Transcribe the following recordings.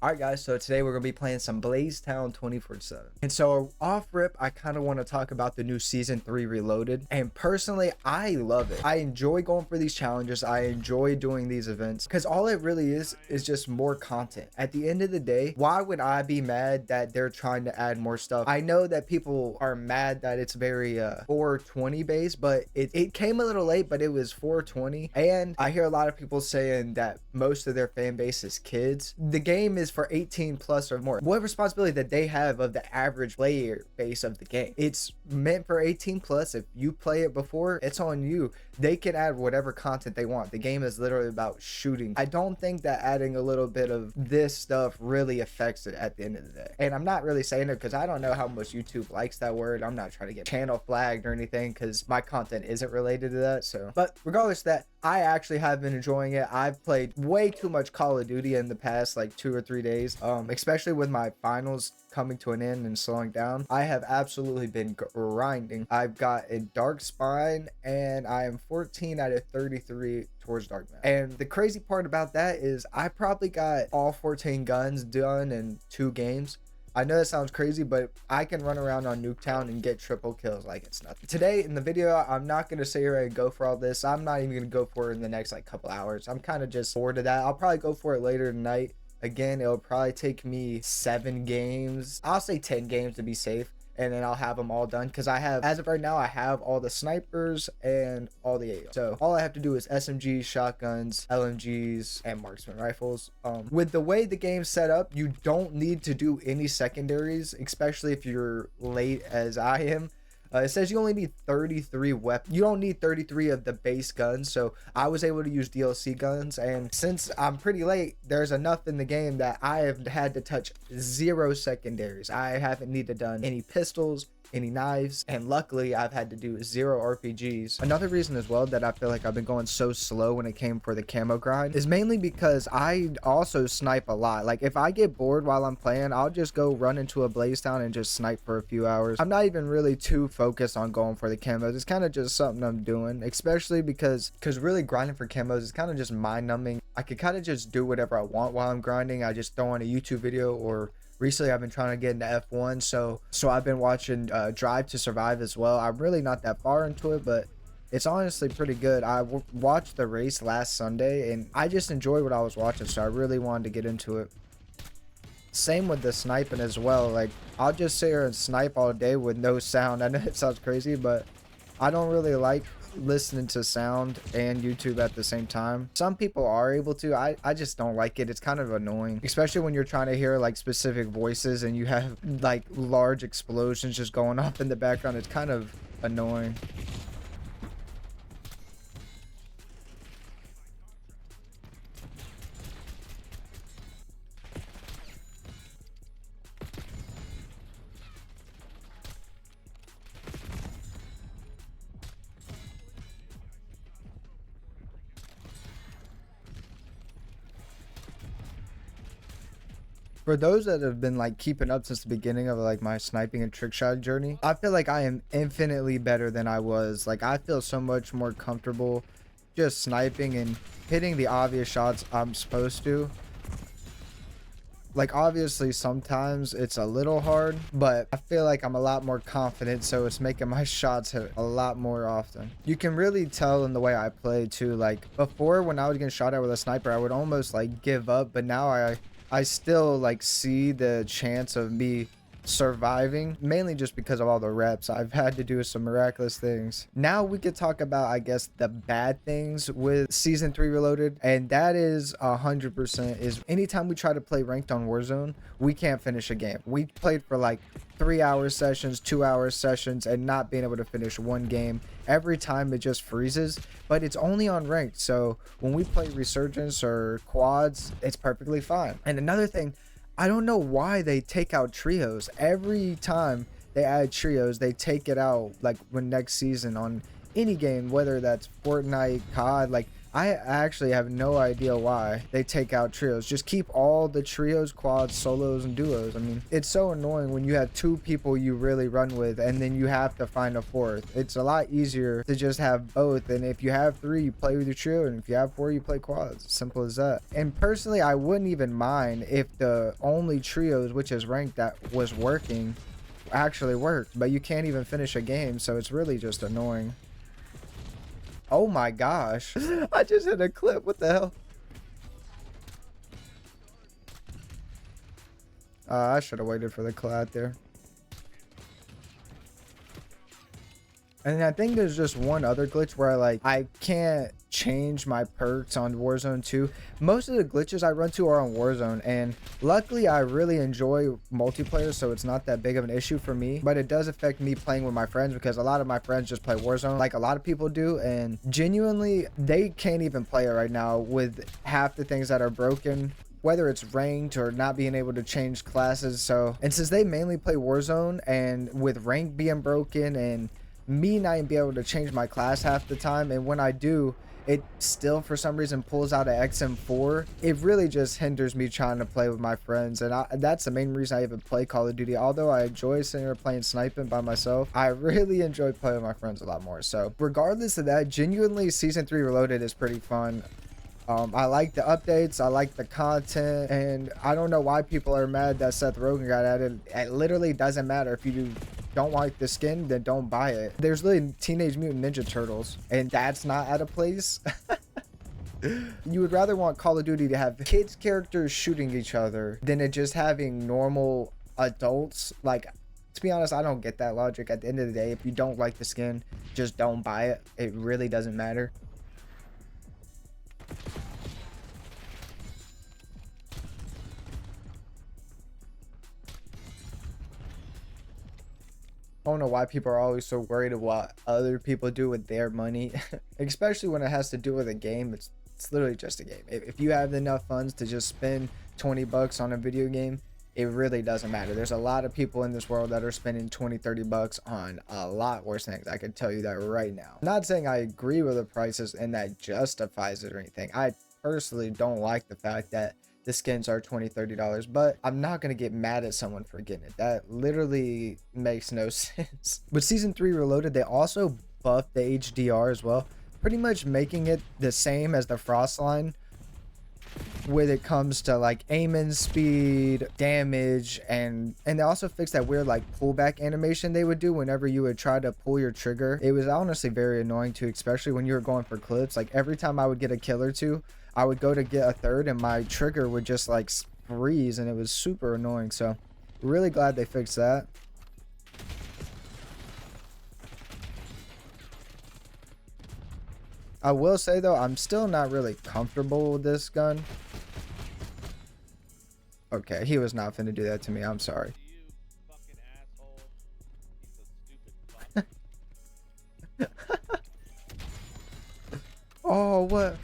Alright guys, so today we're going to be playing some Blaze Town 24/7. And so off rip, I kind of want to talk about the new Season 3 Reloaded. And personally, I love it. I enjoy going for these challenges. I enjoy doing these events because all it really is just more content. At the end of the day, why would I be mad that they're trying to add more stuff? I know that people are mad that it's very 420 based, but it came a little late, but it was 420. And I hear a lot of people saying that most of their fan base is kids. The game is for 18 plus or more. What responsibility that they have of the average player base of the game? It's meant for 18 plus. If you play it before, it's on you. They can add whatever content they want. The game is literally about shooting. I don't think that adding a little bit of this stuff really affects it at the end of the day. And I'm not really saying it because I don't know how much YouTube likes that word. I'm not trying to get channel flagged or anything because my content isn't related to that. So, but regardless of that, I actually have been enjoying it. I've played way too much Call of Duty in the past like 2 or 3 days, especially with my finals coming to an end and slowing down. I have absolutely been grinding. I've got a dark spine and I am 14 out of 33 towards dark map. And the crazy part about that is I probably got all 14 guns done in 2 games. I know that sounds crazy, but I can run around on Nuketown and get triple kills like it's nothing. Today in the video, I'm not going to sit here and go for all this. I'm not even going to go for it in the next like couple hours. I'm kind of just bored of that. I'll probably go for it later tonight. Again, it'll probably take me 7 games. I'll say 10 games to be safe. And then I'll have them all done because I have, as of right now, I have all the snipers and all the AR. So all I have to do is SMGs, shotguns, LMGs, and marksman rifles. With the way the game's set up, you don't need to do any secondaries, especially if you're late as I am. It says you only need 33 weapons. You don't need 33 of the base guns. So I was able to use DLC guns. And since I'm pretty late, there's enough in the game that I have had to touch 0 secondaries. I haven't needed done any pistols, any knives, and luckily I've had to do 0 RPGs. Another reason as well that I feel like I've been going so slow when it came for the camo grind is mainly because I also snipe a lot. Like if I get bored while I'm playing, I'll just go run into a blaze town and just snipe for a few hours. I'm not even really too focused on going for the camos. It's kind of just something I'm doing, especially because really grinding for camos is kind of just mind numbing. I could kind of just do whatever I want while I'm grinding. I just throw on a YouTube video, or recently I've been trying to get into F1, so I've been watching Drive to Survive as well. I'm really not that far into it, but it's honestly pretty good. I watched the race last Sunday and I just enjoyed what I was watching, so I really wanted to get into it. Same with the sniping as well. Like I'll just sit here and snipe all day with no sound. I know it sounds crazy, but I don't really like listening to sound and YouTube at the same time. Some people are able to. I just don't like it. It's kind of annoying, especially when you're trying to hear like specific voices and you have like large explosions just going off in the background. It's kind of annoying. For those that have been like keeping up since the beginning of like my sniping and trick shot journey, I feel like I am infinitely better than I was. Like I feel so much more comfortable just sniping and hitting the obvious shots I'm supposed to. Like obviously sometimes it's a little hard, but I feel like I'm a lot more confident, so it's making my shots hit a lot more often. You can really tell in the way I play too. Like before, when I was getting shot at with a sniper, I would almost like give up, but now I still like see the chance of me surviving, mainly just because of all the reps. I've had to do some miraculous things. Now we could talk about, I guess, the bad things with Season 3 Reloaded, and that is 100% is anytime we try to play ranked on Warzone, we can't finish a game. We played for like 3-hour sessions, 2-hour sessions, and not being able to finish one game. Every time it just freezes, but it's only on ranked. So when we play Resurgence or quads, it's perfectly fine. And another thing, I don't know why they take out trios. Every time they add trios, they take it out like when next season on any game, whether that's Fortnite, COD. Like I actually have no idea why they take out trios. Just keep all the trios, quads, solos, and duos. I mean, it's so annoying when you have 2 people you really run with and then you have to find a 4th. It's a lot easier to just have both, and if you have 3, you play with your trio, and if you have 4, you play quads. Simple as that. And personally, I wouldn't even mind if the only trios, which is ranked, that was working actually worked, but you can't even finish a game, so it's really just annoying. Oh my gosh. I just hit a clip. What the hell? I should have waited for the cloud there. And I think there's just one other glitch where I can't change my perks on Warzone 2. Most of the glitches I run to are on Warzone, and luckily I really enjoy multiplayer, so it's not that big of an issue for me, but it does affect me playing with my friends because a lot of my friends just play Warzone like a lot of people do, and genuinely they can't even play it right now with half the things that are broken, whether it's ranked or not being able to change classes. So, and since they mainly play Warzone, and with rank being broken and me not even be able to change my class half the time, and when I do, it still for some reason pulls out an XM4. It really just hinders me trying to play with my friends, and that's the main reason I even play Call of Duty. Although I enjoy sitting here playing sniping by myself, I really enjoy playing with my friends a lot more. So regardless of that, genuinely Season 3 Reloaded is pretty fun. I like the updates, I like the content, and I don't know why people are mad that Seth Rogen got added. It literally doesn't matter. If you don't like the skin, then don't buy it. There's literally Teenage Mutant Ninja Turtles, and that's not out of place. You would rather want Call of Duty to have kids characters shooting each other than it just having normal adults. Like, to be honest, I don't get that logic. At the end of the day, if you don't like the skin, just don't buy it. It really doesn't matter. I don't know why people are always so worried about what other people do with their money, especially when it has to do with a game. It's literally just a game. If you have enough funds to just spend 20 bucks on a video game, it really doesn't matter. There's a lot of people in this world that are spending 20-30 bucks on a lot worse things. I can tell you that right now. I'm not saying I agree with the prices and that justifies it or anything. I personally don't like the fact that the skins are $20-30, but I'm not gonna get mad at someone for getting it. That literally makes no sense. With Season 3 Reloaded, they also buffed the HDR as well, pretty much making it the same as the Frost line when it comes to like aiming speed, damage, and they also fixed that weird like pullback animation they would do whenever you would try to pull your trigger. It was honestly very annoying too, especially when you were going for clips. Like every time I would get a kill or two, I would go to get a third and my trigger would just like freeze, and it was super annoying. So really glad they fixed that. I will say though, I'm still not really comfortable with this gun. Okay, he was not finna do that to me. I'm sorry. Oh, what?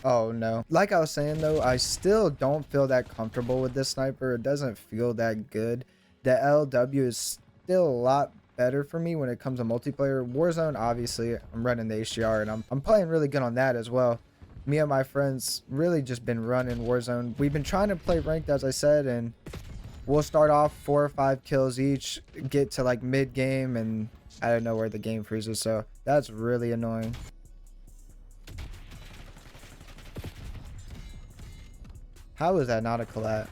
Oh no. Like I was saying though, I still don't feel that comfortable with this sniper. It doesn't feel that good. The LW is still a lot better for me when it comes to multiplayer. Warzone, obviously, I'm running the HDR, and I'm playing really good on that as well. Me and my friends really just been running Warzone. We've been trying to play ranked, as I said, and we'll start off 4 or 5 kills each, get to like mid game, and I don't know where the game freezes, so that's really annoying. How is that not a collat?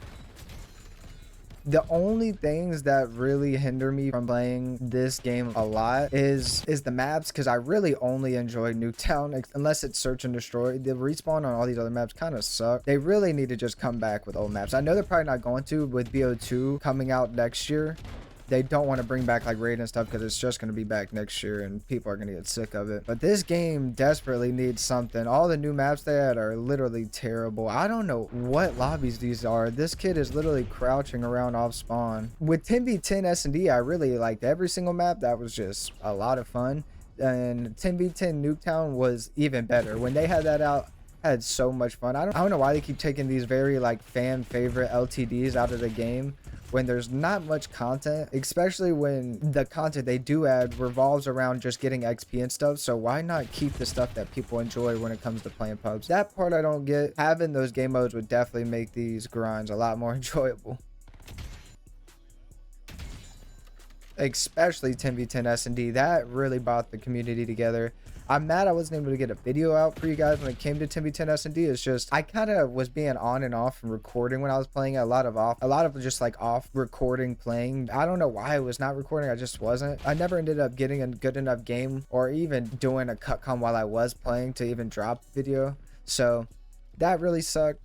The only things that really hinder me from playing this game a lot is the maps, because I really only enjoy Nuketown unless it's search and destroy. The respawn on all these other maps kind of suck. They really need to just come back with old maps. I know they're probably not going to with BO2 coming out next year. They don't want to bring back like raid and stuff because it's just going to be back next year and people are going to get sick of it. But this game desperately needs something. All the new maps they had are literally terrible. I don't know what lobbies these are. This kid is literally crouching around off spawn. With 10v10 S&D, I really liked every single map. That was just a lot of fun. And 10v10 Nuketown was even better. When they had that out, had so much fun. I don't know why they keep taking these very like fan favorite LTDs out of the game when there's not much content, especially when the content they do add revolves around just getting XP and stuff. So why not keep the stuff that people enjoy when it comes to playing pubs? That part I don't get. Having those game modes would definitely make these grinds a lot more enjoyable. Especially 10v10 S&D. That really brought the community together. I'm mad I wasn't able to get a video out for you guys when it came to 10v10 S&D. It's just I kind of was being on and off from recording when I was playing. A lot of just like off recording playing. I don't know why I was not recording. I just wasn't. I never ended up getting a good enough game or even doing a cut com while I was playing to even drop video. So that really sucked.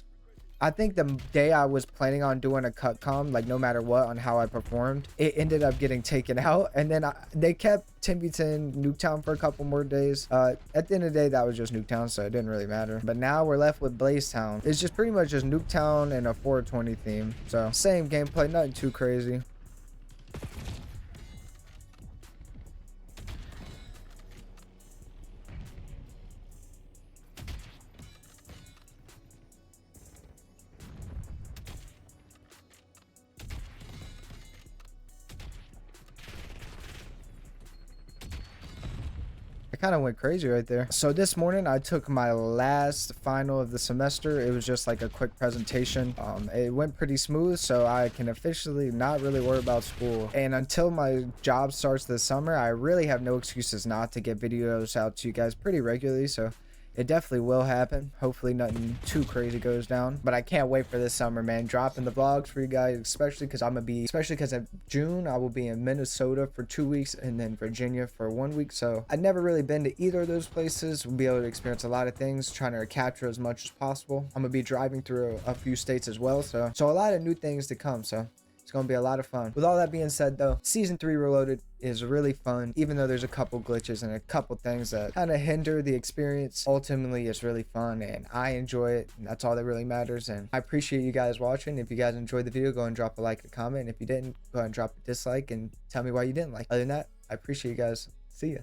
I think the day I was planning on doing a cut com, like no matter what, on how I performed, it ended up getting taken out. And then they kept 10v10 Nuketown for a couple more days. At the end of the day, that was just Nuketown, so it didn't really matter. But now we're left with Blazetown. It's just pretty much just Nuketown and a 420 theme. So same gameplay, nothing too crazy. Kind of went crazy right there. So this morning I took my last final of the semester. It was just like a quick presentation. It went pretty smooth, so I can officially not really worry about school. And until my job starts this summer, I really have no excuses not to get videos out to you guys pretty regularly. So it definitely will happen. Hopefully nothing too crazy goes down, but I can't wait for this summer, man. Dropping the vlogs for you guys, especially because in June I will be in Minnesota for 2 weeks and then Virginia for 1 week. So I've never really been to either of those places. We'll be able to experience a lot of things, trying to capture as much as possible. I'm gonna be driving through a few states as well, so a lot of new things to come. So it's gonna be a lot of fun. With all that being said though, season 3 Reloaded is really fun, even though there's a couple glitches and a couple things that kind of hinder the experience. Ultimately it's really fun and I enjoy it, and that's all that really matters. And I appreciate you guys watching. If you guys enjoyed the video, go and drop a like, a comment, and if you didn't, go ahead and drop a dislike and tell me why you didn't like. Other than that, I appreciate you guys. See ya.